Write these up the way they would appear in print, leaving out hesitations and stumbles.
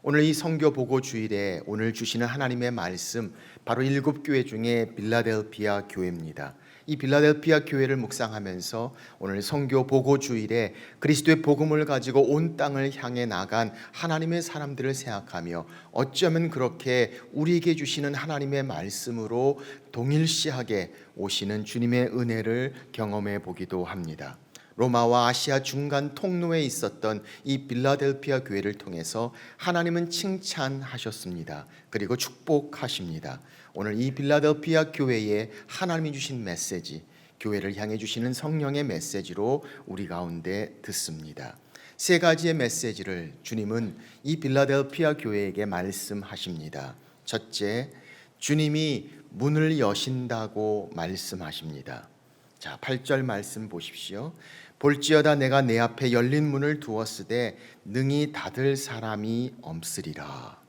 오늘 이 성교 보고 주일에 오늘 주시는 하나님의 말씀 바로 7교회 중에 빌라델피아 교회입니다. 이 빌라델피아 교회를 묵상하면서 오늘 성교 보고 주일에 그리스도의 복음을 가지고 온 땅을 향해 나간 하나님의 사람들을 생각하며 어쩌면 그렇게 우리에게 주시는 하나님의 말씀으로 동일시하게 오시는 주님의 은혜를 경험해 보기도 합니다. 로마와 아시아 중간 통로에 있었던 이 빌라델피아 교회를 통해서 하나님은 칭찬하셨습니다. 그리고 축복하십니다. 오늘 이 빌라델피아 교회에 하나님이 주신 메시지, 교회를 향해 주시는 성령의 메시지로 우리 가운데 듣습니다. 세 가지의 메시지를 주님은 이 빌라델피아 교회에게 말씀하십니다. 첫째, 주님이 문을 여신다고 말씀하십니다. 자, 8절 말씀 보십시오. 볼지어다 내가 내 앞에 열린 문을 두었으되 능히 닫을 사람이 없으리라.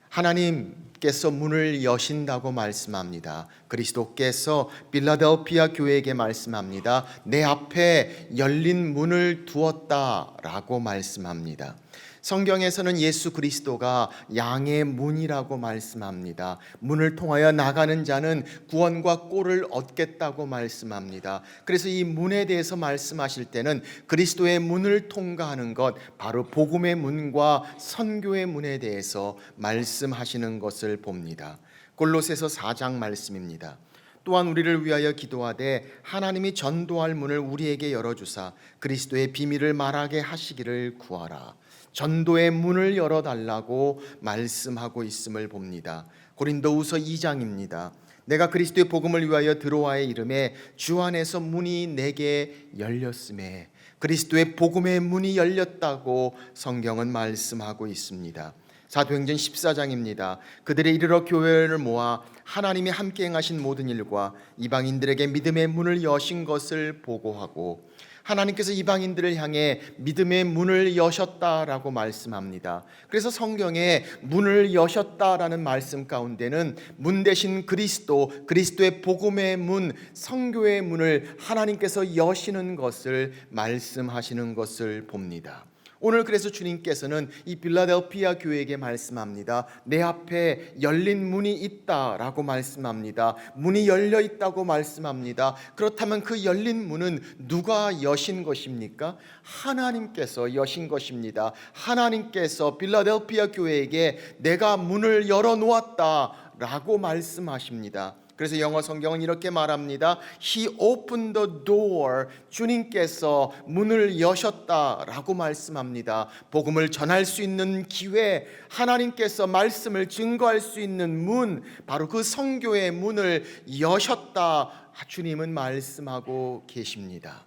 하나님께서 문을 여신다고 말씀합니다. 그리스도께서 빌라델피아 교회에게 말씀합니다. 내 앞에 열린 문을 두었다라고 말씀합니다. 성경에서는 예수 그리스도가 양의 문이라고 말씀합니다. 문을 통하여 나가는 자는 구원과 꼴을 얻겠다고 말씀합니다. 그래서 이 문에 대해서 말씀하실 때는 그리스도의 문을 통과하는 것, 바로 복음의 문과 선교의 문에 대해서 말씀하시는 것을 봅니다. 골로새서 4장 말씀입니다. 또한 우리를 위하여 기도하되 하나님이 전도할 문을 우리에게 열어주사 그리스도의 비밀을 말하게 하시기를 구하라. 전도의 문을 열어달라고 말씀하고 있음을 봅니다. 고린도후서 2장입니다. 내가 그리스도의 복음을 위하여 드로아의 이름에 주 안에서 문이 내게 열렸음에, 그리스도의 복음의 문이 열렸다고 성경은 말씀하고 있습니다. 사도행전 14장입니다. 그들이 이르러 교회를 모아 하나님이 함께 행하신 모든 일과 이방인들에게 믿음의 문을 여신 것을 보고하고, 하나님께서 이방인들을 향해 믿음의 문을 여셨다라고 말씀합니다. 그래서 성경에 문을 여셨다라는 말씀 가운데는 문 대신 그리스도, 그리스도의 복음의 문, 선교의 문을 하나님께서 여시는 것을 말씀하시는 것을 봅니다. 오늘 그래서 주님께서는 이 빌라델피아 교회에게 말씀합니다. 내 앞에 열린 문이 있다라고 말씀합니다. 문이 열려 있다고 말씀합니다. 그렇다면 그 열린 문은 누가 여신 것입니까? 하나님께서 여신 것입니다. 하나님께서 빌라델피아 교회에게 내가 문을 열어 놓았다라고 말씀하십니다. 그래서 영어 성경은 이렇게 말합니다. He opened the door. 주님께서 문을 여셨다라고 말씀합니다. 복음을 전할 수 있는 기회, 하나님께서 말씀을 증거할 수 있는 문, 바로 그 선교의 문을 여셨다. 주님은 말씀하고 계십니다.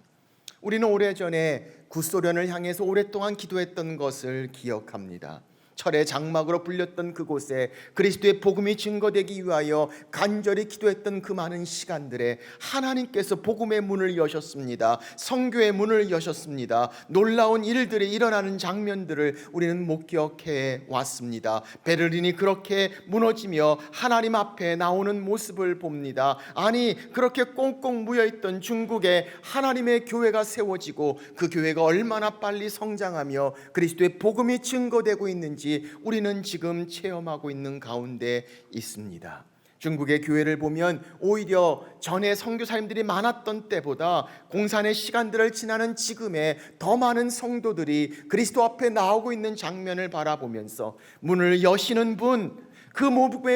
우리는 오래전에 구소련을 향해서 오랫동안 기도했던 것을 기억합니다. 철의 장막으로 불렸던 그곳에 그리스도의 복음이 증거되기 위하여 간절히 기도했던 그 많은 시간들에 하나님께서 복음의 문을 여셨습니다. 선교의 문을 여셨습니다. 놀라운 일들이 일어나는 장면들을 우리는 목격해 왔습니다. 베를린이 그렇게 무너지며 하나님 앞에 나오는 모습을 봅니다. 아니, 그렇게 꽁꽁 무여있던 중국에 하나님의 교회가 세워지고 그 교회가 얼마나 빨리 성장하며 그리스도의 복음이 증거되고 있는지 우리는 지금 체험하고 있는 가운데 있습니다. 중국의 교회를 보면 오히려 전에 선교사님들이 많았던 때보다 공산의 시간들을 지나는 지금에 더 많은 성도들이 그리스도 앞에 나오고 있는 장면을 바라보면서 문을 여시는 분, 그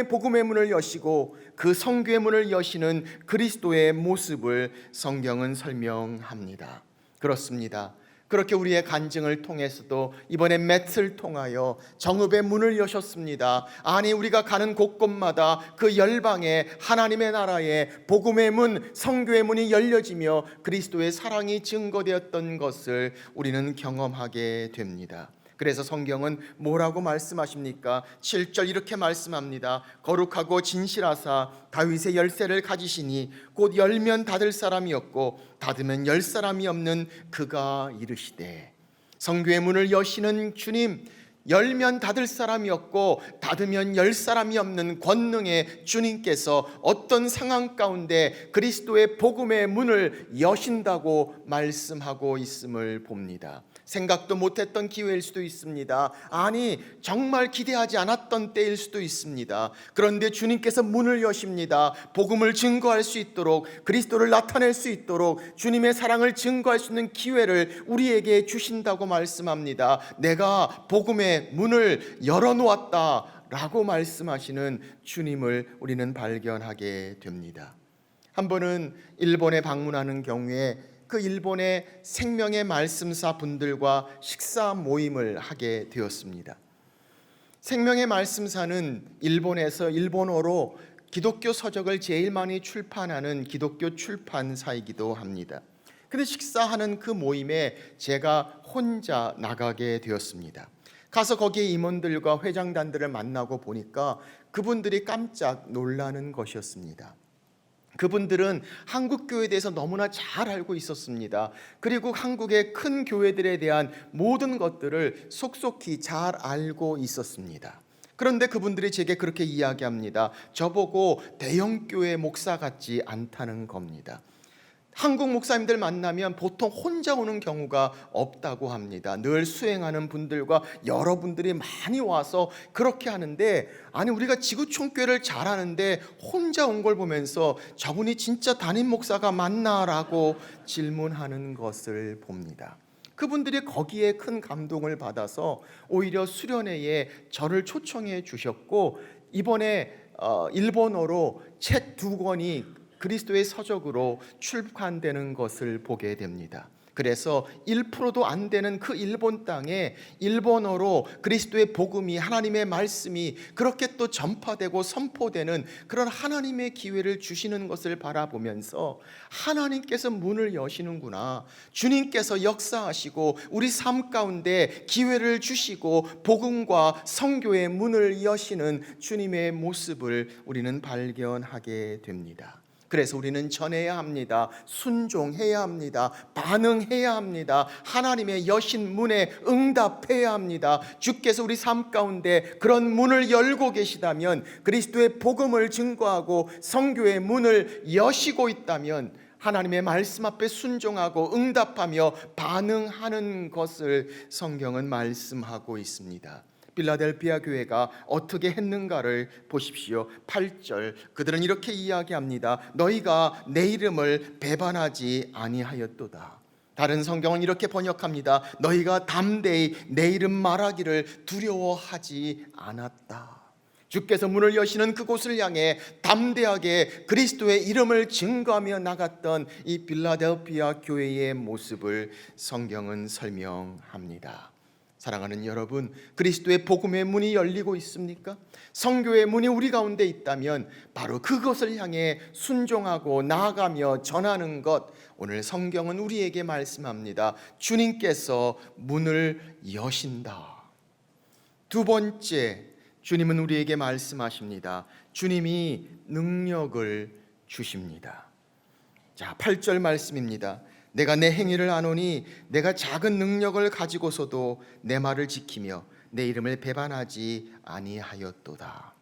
복음의 문을 여시고 그 선교의 문을 여시는 그리스도의 모습을 성경은 설명합니다. 그렇습니다. 그렇게 우리의 간증을 통해서도 이번에 맷을 통하여 정읍의 문을 여셨습니다. 아니, 우리가 가는 곳곳마다 그 열방에 하나님의 나라에 복음의 문, 선교의 문이 열려지며 그리스도의 사랑이 증거되었던 것을 우리는 경험하게 됩니다. 그래서 성경은 뭐라고 말씀하십니까? 7절 이렇게 말씀합니다. 거룩하고 진실하사 다윗의 열쇠를 가지시니 곧 열면 닫을 사람이 없고 닫으면 열 사람이 없는 그가 이르시되. 선교의 문을 여시는 주님, 열면 닫을 사람이 없고 닫으면 열 사람이 없는 권능의 주님께서 어떤 상황 가운데 그리스도의 복음의 문을 여신다고 말씀하고 있음을 봅니다. 생각도 못했던 기회일 수도 있습니다. 아니, 정말 기대하지 않았던 때일 수도 있습니다. 그런데 주님께서 문을 여십니다. 복음을 증거할 수 있도록, 그리스도를 나타낼 수 있도록, 주님의 사랑을 증거할 수 있는 기회를 우리에게 주신다고 말씀합니다. 내가 복음의 문을 열어놓았다 라고 말씀하시는 주님을 우리는 발견하게 됩니다. 한 번은 일본에 방문하는 경우에 그 일본의 생명의 말씀사 분들과 식사 모임을 하게 되었습니다. 생명의 말씀사는 일본에서 일본어로 기독교 서적을 제일 많이 출판하는 기독교 출판사이기도 합니다. 근데 식사하는 그 모임에 제가 혼자 나가게 되었습니다. 가서 거기에 임원들과 회장단들을 만나고 보니까 그분들이 깜짝 놀라는 것이었습니다. 그분들은 한국 교회에 대해서 너무나 잘 알고 있었습니다. 그리고 한국의 큰 교회들에 대한 모든 것들을 속속히 잘 알고 있었습니다. 그런데 그분들이 제게 그렇게 이야기합니다. 저보고 대형 교회 목사 같지 않다는 겁니다. 한국 목사님들 만나면 보통 혼자 오는 경우가 없다고 합니다. 늘 수행하는 분들과 여러분들이 많이 와서 그렇게 하는데, 아니 우리가 지구촌교회를 잘 하는데 혼자 온 걸 보면서 저분이 진짜 담임 목사가 맞나? 라고 질문하는 것을 봅니다. 그분들이 거기에 큰 감동을 받아서 오히려 수련회에 저를 초청해 주셨고, 이번에 일본어로 책 2권이 그리스도의 서적으로 출판되는 것을 보게 됩니다. 그래서 1%도 안 되는 그 일본 땅에 일본어로 그리스도의 복음이, 하나님의 말씀이 그렇게 또 전파되고 선포되는 그런 하나님의 기회를 주시는 것을 바라보면서 하나님께서 문을 여시는구나, 주님께서 역사하시고 우리 삶 가운데 기회를 주시고 복음과 선교의 문을 여시는 주님의 모습을 우리는 발견하게 됩니다. 그래서 우리는 전해야 합니다. 순종해야 합니다. 반응해야 합니다. 하나님의 여신 문에 응답해야 합니다. 주께서 우리 삶 가운데 그런 문을 열고 계시다면, 그리스도의 복음을 증거하고 선교의 문을 여시고 있다면 하나님의 말씀 앞에 순종하고 응답하며 반응하는 것을 성경은 말씀하고 있습니다. 필라델피아 교회가 어떻게 했는가를 보십시오. 8절, 그들은 이렇게 이야기합니다. 너희가 내 이름을 배반하지 아니하였도다. 다른 성경은 이렇게 번역합니다. 너희가 담대히 내 이름 말하기를 두려워하지 않았다. 주께서 문을 여시는 그곳을 향해 담대하게 그리스도의 이름을 증거하며 나갔던 이 필라델피아 교회의 모습을 성경은 설명합니다. 사랑하는 여러분, 그리스도의 복음의 문이 열리고 있습니까? 선교의 문이 우리 가운데 있다면 바로 그것을 향해 순종하고 나아가며 전하는 것, 오늘 성경은 우리에게 말씀합니다. 주님께서 문을 여신다. 두 번째, 주님은 우리에게 말씀하십니다. 주님이 능력을 주십니다. 자, 8절 말씀입니다. 내가 내 행위를 아노니 내가 작은 능력을 가지고서도 내 말을 지키며 내 이름을 배반하지 아니하였도다.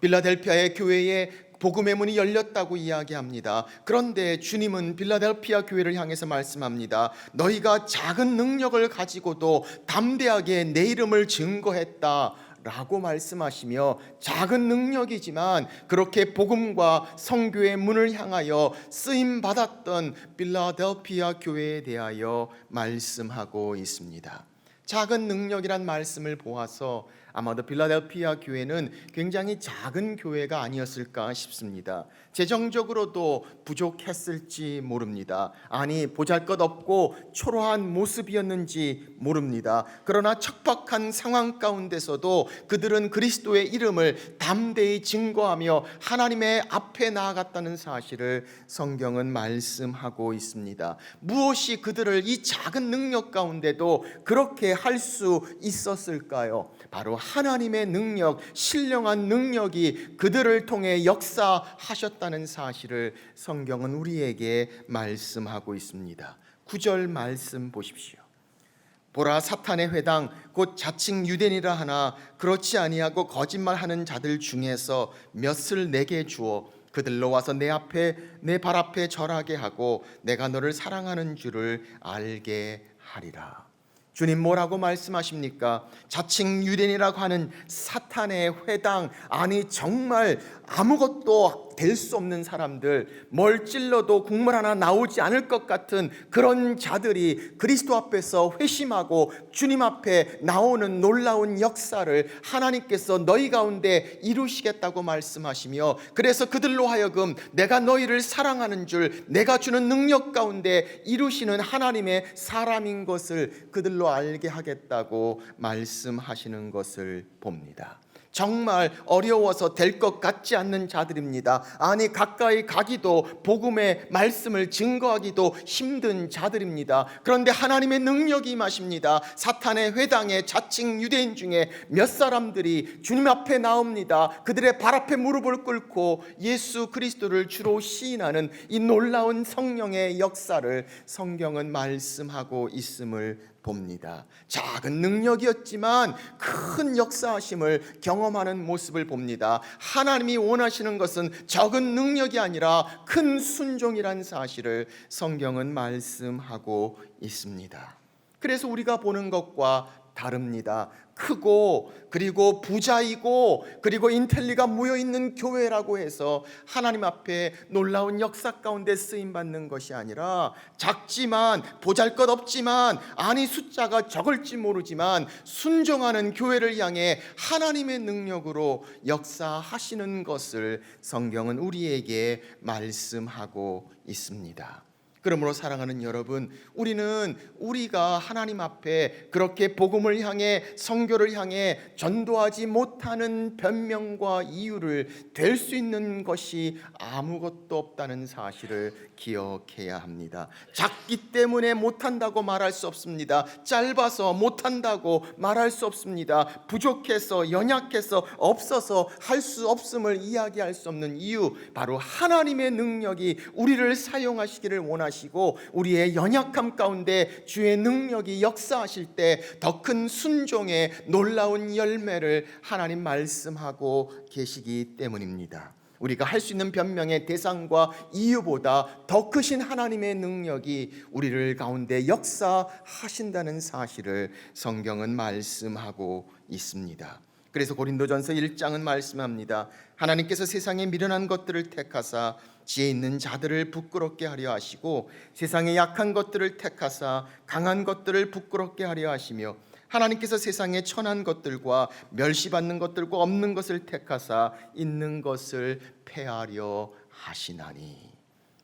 필라델피아의 교회에 복음의 문이 열렸다고 이야기합니다. 그런데 주님은 필라델피아 교회를 향해서 말씀합니다. 너희가 작은 능력을 가지고도 담대하게 내 이름을 증거했다 라고 말씀하시며, 작은 능력이지만 그렇게 복음과 선교의 문을 향하여 쓰임 받았던 필라델피아 교회에 대하여 말씀하고 있습니다. 작은 능력이란 말씀을 보아서 아마도 필라델피아 교회는 굉장히 작은 교회가 아니었을까 싶습니다. 재정적으로도 부족했을지 모릅니다. 아니, 보잘것없고 초라한 모습이었는지 모릅니다. 그러나 척박한 상황 가운데서도 그들은 그리스도의 이름을 담대히 증거하며 하나님의 앞에 나아갔다는 사실을 성경은 말씀하고 있습니다. 무엇이 그들을 이 작은 능력 가운데도 그렇게 할 수 있었을까요? 바로 하나님의 능력, 신령한 능력이 그들을 통해 역사하셨다는 사실을 성경은 우리에게 말씀하고 있습니다. 9절 말씀 보십시오. 보라, 사탄의 회당 곧 자칭 유대인이라 하나 그렇지 아니하고 거짓말하는 자들 중에서 몇을 내게 주어 그들로 와서 내 발 앞에 절하게 하고 내가 너를 사랑하는 줄을 알게 하리라. 주님 뭐라고 말씀하십니까? 자칭 유대인이라고 하는 사탄의 회당, 아니 정말 아무것도 될 수 없는 사람들, 뭘 찔러도 국물 하나 나오지 않을 것 같은 그런 자들이 그리스도 앞에서 회심하고 주님 앞에 나오는 놀라운 역사를 하나님께서 너희 가운데 이루시겠다고 말씀하시며, 그래서 그들로 하여금 내가 너희를 사랑하는 줄, 내가 주는 능력 가운데 이루시는 하나님의 사람인 것을 그들로 알게 하겠다고 말씀하시는 것을 봅니다. 정말 어려워서 될 것 같지 않는 자들입니다. 아니 가까이 가기도, 복음의 말씀을 증거하기도 힘든 자들입니다. 그런데 하나님의 능력이 임하십니다. 사탄의 회당의 자칭 유대인 중에 몇 사람들이 주님 앞에 나옵니다. 그들의 발 앞에 무릎을 꿇고 예수 그리스도를 주로 시인하는 이 놀라운 성령의 역사를 성경은 말씀하고 있음을 봅니다. 작은 능력이었지만 큰 역사하심을 경험하는 모습을 봅니다. 하나님이 원하시는 것은 적은 능력이 아니라 큰 순종이란 사실을 성경은 말씀하고 있습니다. 그래서 우리가 보는 것과 다릅니다. 크고 그리고 부자이고 그리고 인텔리가 모여있는 교회라고 해서 하나님 앞에 놀라운 역사 가운데 쓰임받는 것이 아니라, 작지만 보잘것없지만, 아니 숫자가 적을지 모르지만 순종하는 교회를 향해 하나님의 능력으로 역사하시는 것을 성경은 우리에게 말씀하고 있습니다. 그러므로 사랑하는 여러분, 우리가 하나님 앞에 그렇게 복음을 향해, 선교를 향해 전도하지 못하는 변명과 이유를 댈 수 있는 것이 아무것도 없다는 사실을 기억해야 합니다. 작기 때문에 못한다고 말할 수 없습니다. 짧아서 못한다고 말할 수 없습니다. 부족해서, 연약해서, 없어서 할 수 없음을 이야기할 수 없는 이유, 바로 하나님의 능력이 우리를 사용하시기를 원하시고, 우리의 연약함 가운데 주의 능력이 역사하실 때 더 큰 순종의 놀라운 열매를 하나님 말씀하고 계시기 때문입니다. 우리가 할 수 있는 변명의 대상과 이유보다 더 크신 하나님의 능력이 우리를 가운데 역사하신다는 사실을 성경은 말씀하고 있습니다. 그래서 고린도전서 1장은 말씀합니다. 하나님께서 세상에 미련한 것들을 택하사 지혜 있는 자들을 부끄럽게 하려 하시고, 세상에 약한 것들을 택하사 강한 것들을 부끄럽게 하려 하시며, 하나님께서 세상에 천한 것들과 멸시받는 것들과 없는 것을 택하사 있는 것을 패하려 하시나니.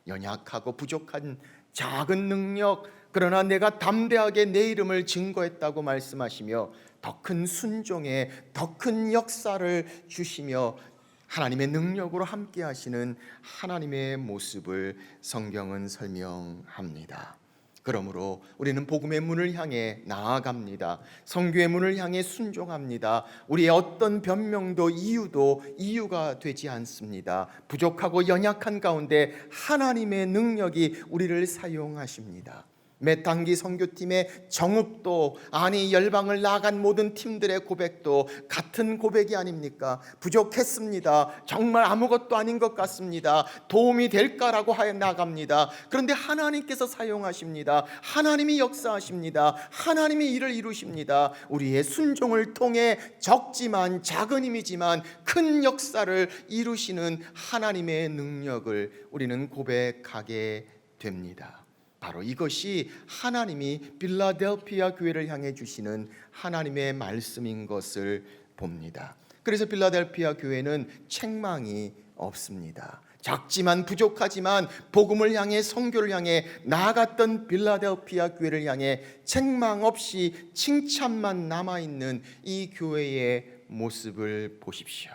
연약하고 부족한 작은 능력, 그러나 내가 담대하게 내 이름을 증거했다고 말씀하시며 더 큰 순종에 더 큰 역사를 주시며 하나님의 능력으로 함께 하시는 하나님의 모습을 성경은 설명합니다. 그러므로 우리는 복음의 문을 향해 나아갑니다. 선교의 문을 향해 순종합니다. 우리의 어떤 변명도 이유도 이유가 되지 않습니다. 부족하고 연약한 가운데 하나님의 능력이 우리를 사용하십니다. 매 단기 선교팀의 정읍도, 아니 열방을 나간 모든 팀들의 고백도 같은 고백이 아닙니까? 부족했습니다. 정말 아무것도 아닌 것 같습니다. 도움이 될까라고 하여 나갑니다. 그런데 하나님께서 사용하십니다. 하나님이 역사하십니다. 하나님이 일을 이루십니다. 우리의 순종을 통해 적지만, 작은 힘이지만 큰 역사를 이루시는 하나님의 능력을 우리는 고백하게 됩니다. 바로 이것이 하나님이 필라델피아 교회를 향해 주시는 하나님의 말씀인 것을 봅니다. 그래서 필라델피아 교회는 책망이 없습니다. 작지만 부족하지만 복음을 향해, 선교를 향해 나아갔던 필라델피아 교회를 향해 책망 없이 칭찬만 남아있는 이 교회의 모습을 보십시오.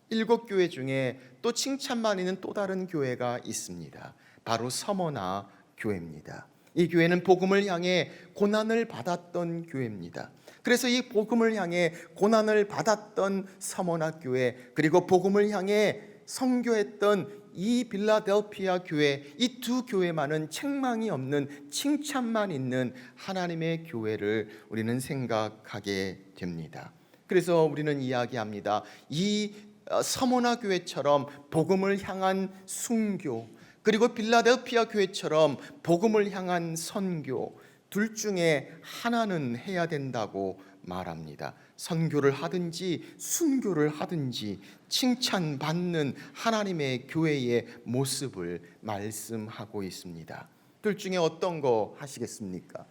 7교회 중에 또 칭찬만 있는 또 다른 교회가 있습니다. 바로 서머나 교회입니다. 이 교회는 복음을 향해 고난을 받았던 교회입니다. 그래서 이 복음을 향해 고난을 받았던 서머나 교회, 그리고 복음을 향해 선교했던 이 빌라델피아 교회, 이 두 교회만은 책망이 없는 칭찬만 있는 하나님의 교회를 우리는 생각하게 됩니다. 그래서 우리는 이야기합니다. 이 서모나 교회처럼 복음을 향한 순교, 그리고 빌라델피아 교회처럼 복음을 향한 선교, 둘 중에 하나는 해야 된다고 말합니다. 선교를 하든지 순교를 하든지 칭찬받는 하나님의 교회의 모습을 말씀하고 있습니다. 둘 중에 어떤 거 하시겠습니까?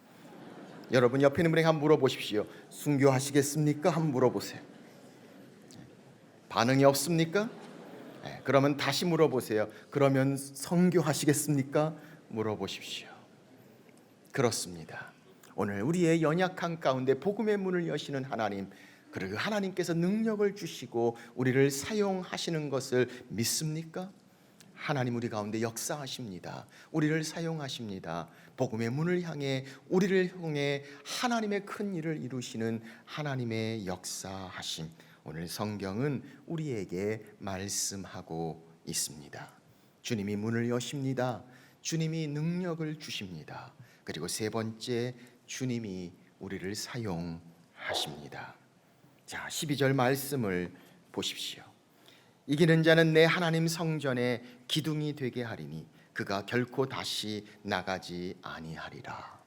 여러분 옆에 있는 분에게 한번 물어보십시오. 순교하시겠습니까? 한번 물어보세요. 반응이 없습니까? 네, 그러면 다시 물어보세요. 그러면 선교하시겠습니까? 물어보십시오. 그렇습니다. 오늘 우리의 연약한 가운데 복음의 문을 여시는 하나님, 그리고 하나님께서 능력을 주시고 우리를 사용하시는 것을 믿습니까? 하나님 우리 가운데 역사하십니다. 우리를 사용하십니다. 복음의 문을 향해 우리를 향해 하나님의 큰 일을 이루시는 하나님의 역사하심, 오늘 성경은 우리에게 말씀하고 있습니다. 주님이 문을 여십니다. 주님이 능력을 주십니다. 그리고 세 번째, 주님이 우리를 사용하십니다. 자, 12절 말씀을 보십시오. 이기는 자는 내 하나님 성전에 기둥이 되게 하리니 그가 결코 다시 나가지 아니하리라.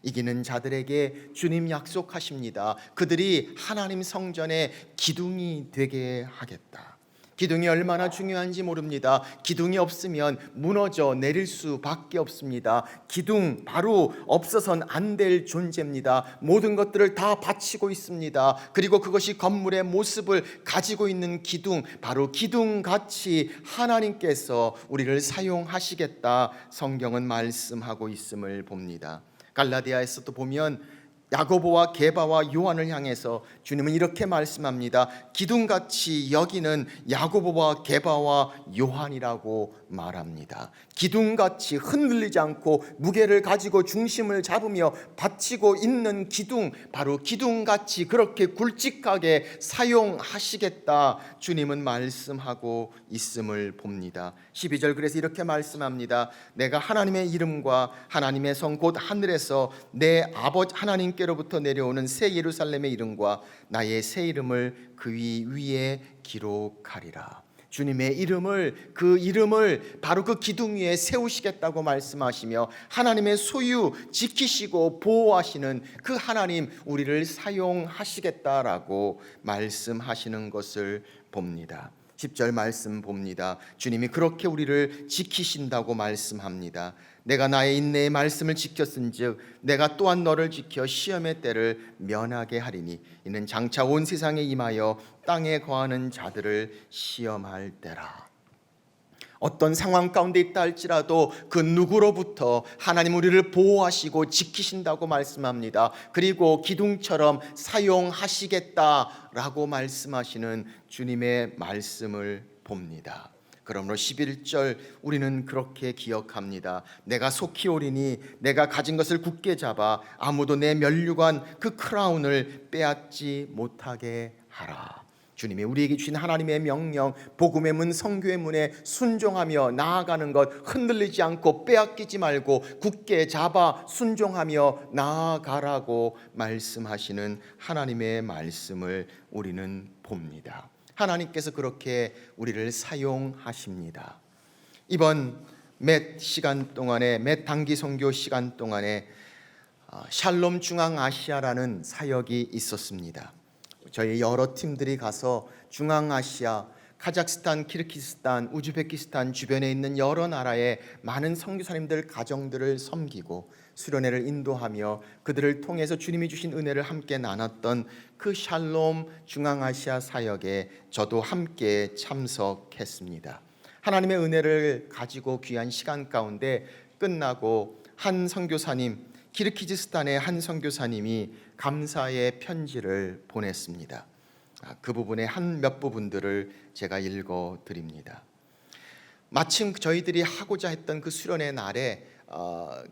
이기는 자들에게 주님 약속하십니다. 그들이 하나님 성전에 기둥이 되게 하겠다. 기둥이 얼마나 중요한지 모릅니다. 기둥이 없으면 무너져 내릴 수밖에 없습니다. 기둥 바로 없어서는 안 될 존재입니다. 모든 것들을 다 바치고 있습니다. 그리고 그것이 건물의 모습을 가지고 있는 기둥, 바로 기둥같이 하나님께서 우리를 사용하시겠다 성경은 말씀하고 있음을 봅니다. 갈라디아에서도 보면 야고보와 게바와 요한을 향해서 주님은 이렇게 말씀합니다. 기둥같이 여기는 야고보와 게바와 요한이라고 말합니다. 기둥같이 흔들리지 않고 무게를 가지고 중심을 잡으며 받치고 있는 기둥, 바로 기둥같이 그렇게 굵직하게 사용하시겠다 주님은 말씀하고 있음을 봅니다. 12절 그래서 이렇게 말씀합니다. 내가 하나님의 이름과 하나님의 성 곧 하늘에서 내 아버지 하나님께로부터 내려오는 새 예루살렘의 이름과 나의 새 이름을 그 위에 기록하리라. 주님의 이름을, 그 이름을 바로 그 기둥 위에 세우시겠다고 말씀하시며 하나님의 소유 지키시고 보호하시는 그 하나님, 우리를 사용하시겠다라고 말씀하시는 것을 봅니다. 10절 말씀 봅니다. 주님이 그렇게 우리를 지키신다고 말씀합니다. 내가 나의 인내의 말씀을 지켰은즉 내가 또한 너를 지켜 시험의 때를 면하게 하리니 이는 장차 온 세상에 임하여 땅에 거하는 자들을 시험할 때라. 어떤 상황 가운데 있다 할지라도 그 누구로부터 하나님 우리를 보호하시고 지키신다고 말씀합니다. 그리고 기둥처럼 사용하시겠다라고 말씀하시는 주님의 말씀을 봅니다. 그러므로 11절 우리는 그렇게 기억합니다. 내가 속히 오리니 내가 가진 것을 굳게 잡아 아무도 내 면류관 그 크라운을 빼앗지 못하게 하라. 주님이 우리에게 주신 하나님의 명령, 복음의 문, 선교의 문에 순종하며 나아가는 것, 흔들리지 않고 빼앗기지 말고 굳게 잡아 순종하며 나아가라고 말씀하시는 하나님의 말씀을 우리는 봅니다. 하나님께서 그렇게 우리를 사용하십니다. 이번 몇 시간 동안에, 몇 단기 선교 시간 동안에 샬롬 중앙아시아라는 사역이 있었습니다. 저희 여러 팀들이 가서 중앙아시아, 카자흐스탄, 키르기스탄, 우즈베키스탄 주변에 있는 여러 나라의 많은 선교사님들 가정들을 섬기고 수련회를 인도하며 그들을 통해서 주님이 주신 은혜를 함께 나눴던 그 샬롬 중앙아시아 사역에 저도 함께 참석했습니다. 하나님의 은혜를 가지고 귀한 시간 가운데 끝나고 한 선교사님, 키르기즈스탄의 한 선교사님이 감사의 편지를 보냈습니다. 그 부분의 몇 부분들을 제가 읽어 드립니다. 마침 저희들이 하고자 했던 그 수련회 날에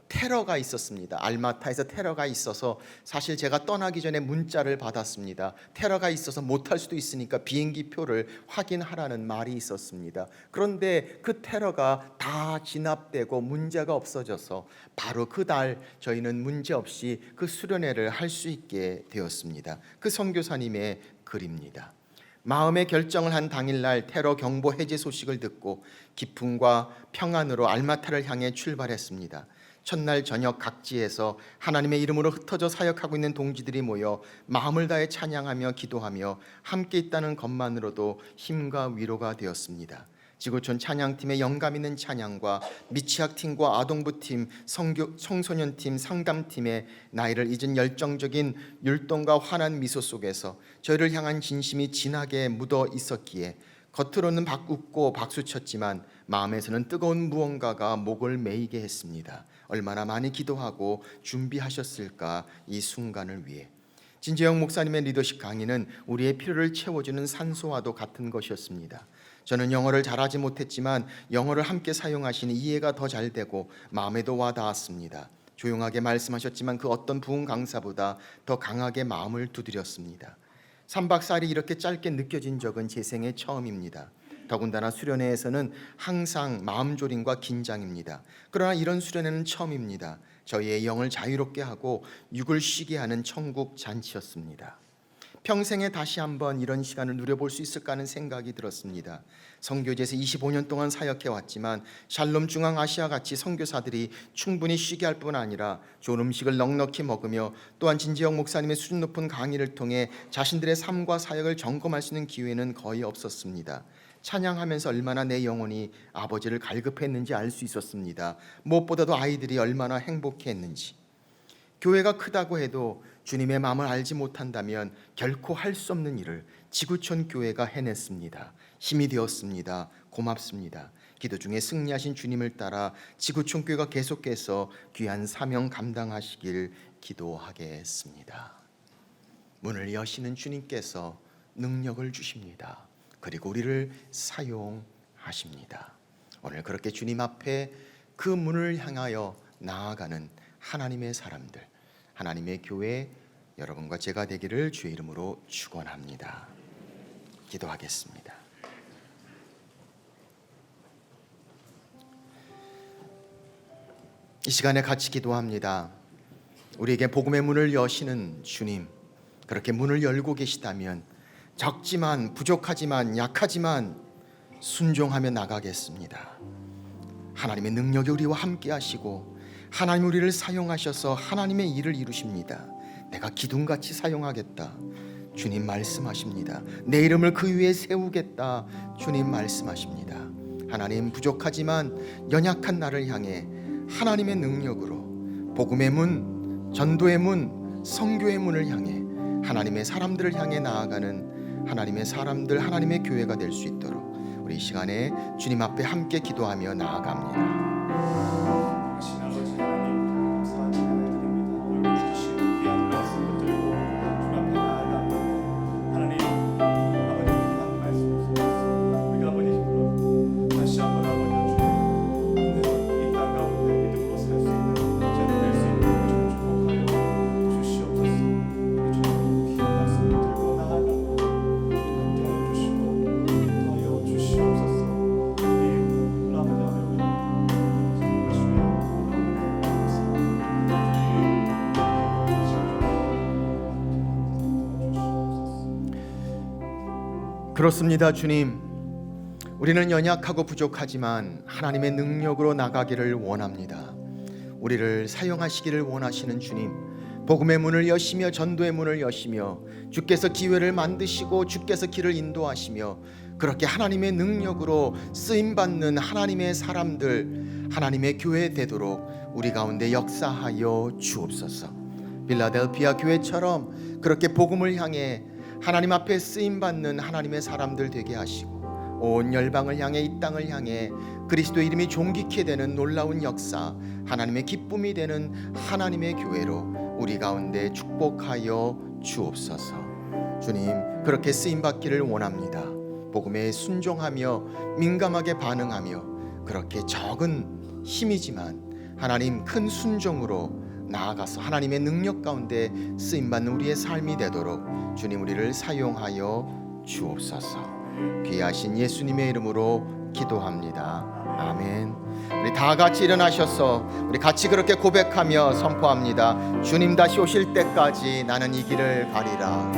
테러가 있었습니다. 알마타에서 테러가 있어서 사실 제가 떠나기 전에 문자를 받았습니다. 테러가 있어서 못할 수도 있으니까 비행기 표를 확인하라는 말이 있었습니다. 그런데 그 테러가 다 진압되고 문제가 없어져서 바로 그날 저희는 문제없이 그 수련회를 할 수 있게 되었습니다. 그 선교사님의 글입니다. 마음의 결정을 한 당일날 테러 경보 해제 소식을 듣고 기쁨과 평안으로 알마타를 향해 출발했습니다. 첫날 저녁 각지에서 하나님의 이름으로 흩어져 사역하고 있는 동지들이 모여 마음을 다해 찬양하며 기도하며 함께 있다는 것만으로도 힘과 위로가 되었습니다. 지구촌 찬양팀의 영감 있는 찬양과 미취학팀과 아동부팀, 청소년팀, 상담팀의 나이를 잊은 열정적인 율동과 환한 미소 속에서 저희를 향한 진심이 진하게 묻어 있었기에 겉으로는 웃고 박수쳤지만 마음에서는 뜨거운 무언가가 목을 메이게 했습니다. 얼마나 많이 기도하고 준비하셨을까 이 순간을 위해. 진재영 목사님의 리더십 강의는 우리의 필요를 채워주는 산소와도 같은 것이었습니다. 저는 영어를 잘하지 못했지만 영어를 함께 사용하시니 이해가 더 잘 되고 마음에도 와 닿았습니다. 조용하게 말씀하셨지만 그 어떤 부흥 강사보다 더 강하게 마음을 두드렸습니다. 3박 4일이 이렇게 짧게 느껴진 적은 제 생애 처음입니다. 더군다나 수련회에서는 항상 마음졸임과 긴장입니다. 그러나 이런 수련회는 처음입니다. 저희의 영을 자유롭게 하고 육을 쉬게 하는 천국 잔치였습니다. 평생에 다시 한번 이런 시간을 누려볼 수 있을까 하는 생각이 들었습니다. 선교지에서 25년 동안 사역해왔지만 샬롬 중앙아시아 같이 선교사들이 충분히 쉬게 할 뿐 아니라 좋은 음식을 넉넉히 먹으며 또한 진지영 목사님의 수준 높은 강의를 통해 자신들의 삶과 사역을 점검할 수 있는 기회는 거의 없었습니다. 찬양하면서 얼마나 내 영혼이 아버지를 갈급했는지 알 수 있었습니다. 무엇보다도 아이들이 얼마나 행복해했는지. 교회가 크다고 해도 주님의 마음을 알지 못한다면 결코 할 수 없는 일을 지구촌 교회가 해냈습니다. 힘이 되었습니다. 고맙습니다. 기도 중에 승리하신 주님을 따라 지구촌 교회가 계속해서 귀한 사명 감당하시길 기도하겠습니다. 문을 여시는 주님께서 능력을 주십니다. 그리고 우리를 사용하십니다. 오늘 그렇게 주님 앞에 그 문을 향하여 나아가는 하나님의 사람들, 하나님의 교회 여러분과 제가 되기를 주의 이름으로 축원합니다. 기도하겠습니다. 이 시간에 같이 기도합니다. 우리에게 복음의 문을 여시는 주님, 그렇게 문을 열고 계시다면 적지만 부족하지만 약하지만 순종하며 나가겠습니다. 하나님의 능력이 우리와 함께 하시고 하나님 우리를 사용하셔서 하나님의 일을 이루십니다. 내가 기둥같이 사용하겠다. 주님 말씀하십니다. 내 이름을 그 위에 세우겠다. 주님 말씀하십니다. 하나님 부족하지만 연약한 나를 향해 하나님의 능력으로 복음의 문, 전도의 문, 선교의 문을 향해 하나님의 사람들을 향해 나아가는 하나님의 사람들, 하나님의 교회가 될 수 있도록 우리 이 시간에 주님 앞에 함께 기도하며 나아갑니다. 그렇습니다. 주님, 우리는 연약하고 부족하지만 하나님의 능력으로 나가기를 원합니다. 우리를 사용하시기를 원하시는 주님, 복음의 문을 여시며 전도의 문을 여시며 주께서 기회를 만드시고 주께서 길을 인도하시며 그렇게 하나님의 능력으로 쓰임받는 하나님의 사람들, 하나님의 교회 되도록 우리 가운데 역사하여 주옵소서. 필라델피아 교회처럼 그렇게 복음을 향해 하나님 앞에 쓰임받는 하나님의 사람들 되게 하시고 온 열방을 향해 이 땅을 향해 그리스도 이름이 존귀케 되는 놀라운 역사, 하나님의 기쁨이 되는 하나님의 교회로 우리 가운데 축복하여 주옵소서. 주님, 그렇게 쓰임받기를 원합니다. 복음에 순종하며 민감하게 반응하며 그렇게 적은 힘이지만 하나님 큰 순종으로 나아가서 하나님의 능력 가운데 쓰임받는 우리의 삶이 되도록 주님 우리를 사용하여 주옵소서. 귀하신 예수님의 이름으로 기도합니다. 아멘. 우리 다 같이 일어나셔서 우리 같이 그렇게 고백하며 선포합니다. 주님 다시 오실 때까지 나는 이 길을 가리라.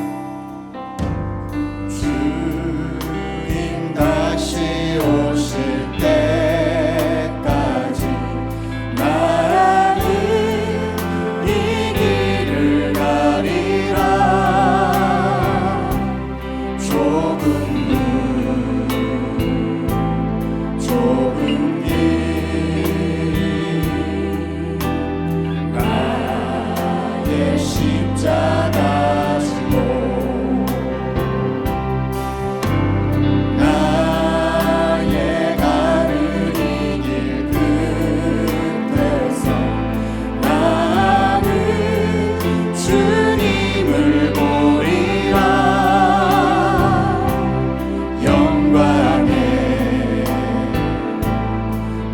주님 다시 오실 때까지 나는 이 길을 가리라. 좁은 길 나의 십자가 지고 나의 가는 이 길 끝에서 나는 주님을 보리라. 영광의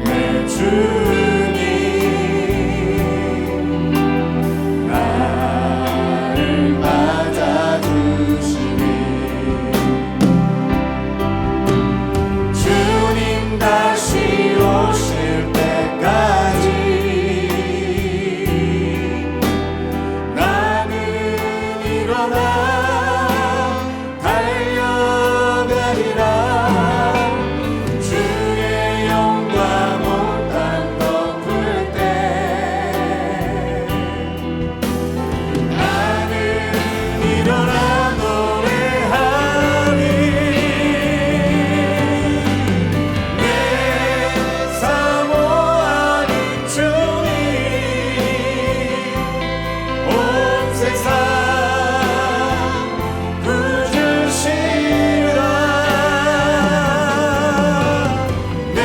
내 주님 나를 맞아주시니 주님 다시 오실 때까지 나는 일어나 달려가리라. 주의 영광 온 땅 덮을 때 나는 일어나 노래하리. 내 사모하는 주님 온 세상 부르시라. 내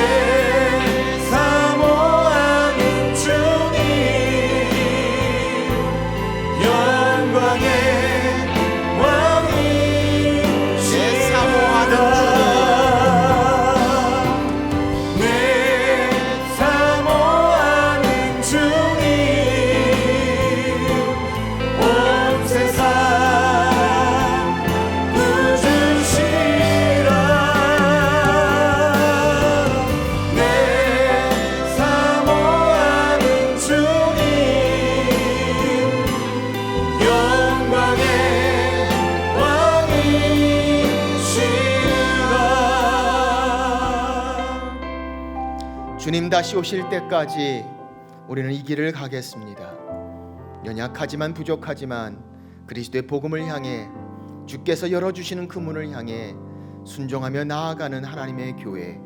사모하는 주님 영광의 왕이시다. 내 사모하는 주님 온 세상 부르시라. 내 사모하는 주님 영광의 왕이시라. 주님 다시 오실 때까지 우리는 이 길을 가겠습니다. 연약하지만 부족하지만 그리스도의 복음을 향해 주께서 열어주시는 그 문을 향해 순종하며 나아가는 하나님의 교회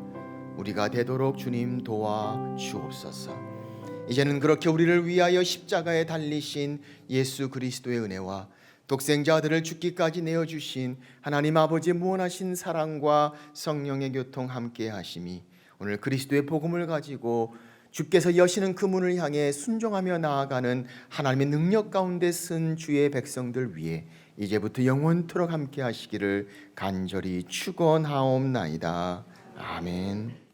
우리가 되도록 주님 도와 주옵소서. 이제는 그렇게 우리를 위하여 십자가에 달리신 예수 그리스도의 은혜와 독생자 아들을 죽기까지 내어주신 하나님 아버지의 무한하신 사랑과 성령의 교통 함께 하심이 오늘 그리스도의 복음을 가지고 주께서 여시는 그 문을 향해 순종하며 나아가는 하나님의 능력 가운데 쓴 주의 백성들 위해 이제부터 영원토록 함께 하시기를 간절히 축원하옵나이다. 아멘.